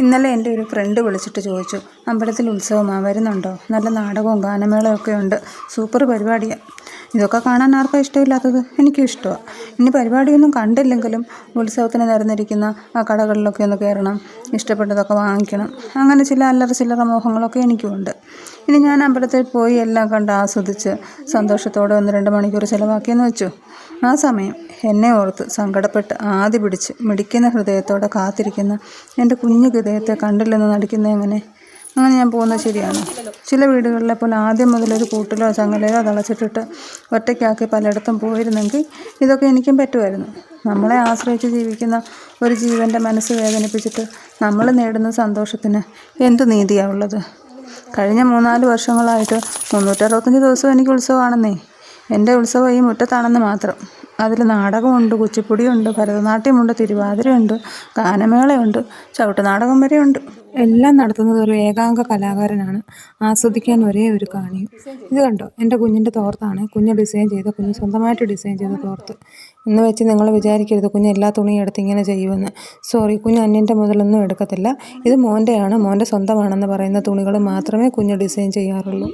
ഇന്നലെ എൻ്റെ ഒരു ഫ്രണ്ട് വിളിച്ചിട്ട് ചോദിച്ചു, അമ്പലത്തിൽ ഉത്സവമാണ്, വരുന്നുണ്ടോ? നല്ല നാടകവും ഗാനമേളയും ഒക്കെ ഉണ്ട്, സൂപ്പർ പരിപാടിയാണ്. ഇതൊക്കെ കാണാൻ ആർക്കാ ഇഷ്ടമില്ലാത്തത്? എനിക്കും ഇഷ്ടമാണ്. ഇനി പരിപാടിയൊന്നും കണ്ടില്ലെങ്കിലും ഉത്സവത്തിന് നിരന്നിരിക്കുന്ന ആ കടകളിലൊക്കെ ഒന്ന് കയറണം, ഇഷ്ടപ്പെട്ടതൊക്കെ വാങ്ങിക്കണം. അങ്ങനെ ചില അല്ലറ ചില്ലറ മോഹങ്ങളൊക്കെ എനിക്കുമുണ്ട്. ഇനി ഞാൻ അമ്പലത്തിൽ പോയി എല്ലാം കണ്ട് ആസ്വദിച്ച് സന്തോഷത്തോടെ 1-2 മണിക്കൂർ ചിലവാക്കിയെന്ന് വെച്ചു. ആ സമയം എന്നെ ഓർത്ത് സങ്കടപ്പെട്ട് ആദി പിടിച്ച് മിടിക്കുന്ന ഹൃദയത്തോടെ കാത്തിരിക്കുന്ന എൻ്റെ കുഞ്ഞു ഹൃദയത്തെ കണ്ടില്ലെന്ന് നടിക്കുന്നത് എങ്ങനെ? അങ്ങനെ ഞാൻ പോകുന്നത് ശരിയാണോ? ചില വീടുകളിലെ പോലെ ആദ്യം മുതലൊരു കൂട്ടിലോ ചങ്ങലയോ തളച്ചിട്ടിട്ട് ഒറ്റയ്ക്കാക്കി പലയിടത്തും പോയിരുന്നെങ്കിൽ ഇതൊക്കെ എനിക്കും പറ്റുമായിരുന്നു. നമ്മളെ ആശ്രയിച്ച് ജീവിക്കുന്ന ഒരു ജീവൻ്റെ മനസ്സ് വേദനിപ്പിച്ചിട്ട് നമ്മൾ നേടുന്ന സന്തോഷത്തിന് എന്ത് നീതിയാണ് ഉള്ളത്? കഴിഞ്ഞ 3-4 വർഷങ്ങളായിട്ട് 365 ദിവസവും എനിക്ക് ഉത്സവമാണെന്നേ. എൻ്റെ ഉത്സവം ഈ മുറ്റത്താണെന്ന് മാത്രം. അതിൽ നാടകമുണ്ട്, കുച്ചിപ്പുടിയുണ്ട്, ഭരതനാട്യമുണ്ട്, തിരുവാതിരയുണ്ട്, ഗാനമേളയുണ്ട്, ചവിട്ടുനാടകം വരെയുണ്ട്. എല്ലാം നടത്തുന്നത് ഒരു ഏകാംഗ കലാകാരനാണ്. ആസ്വദിക്കാൻ ഒരേ ഒരു കാണിയും. ഇത് കണ്ടോ, എൻ്റെ കുഞ്ഞിൻ്റെ തോർത്താണ്. കുഞ്ഞ് സ്വന്തമായിട്ട് ഡിസൈൻ ചെയ്ത തോർത്ത്. എന്ന് വെച്ച് നിങ്ങൾ വിചാരിക്കരുത് കുഞ്ഞ് എല്ലാ തുണിയും എടുത്ത് ഇങ്ങനെ ചെയ്യുമെന്ന്. സോറി, കുഞ്ഞ് അന്യൻ്റെ മുതലൊന്നും എടുക്കത്തില്ല. ഇത് മോൻ്റെയാണ്, മോൻ്റെ സ്വന്തമാണെന്ന് പറയുന്ന തുണികൾ മാത്രമേ കുഞ്ഞ് ഡിസൈൻ ചെയ്യാറുള്ളൂ.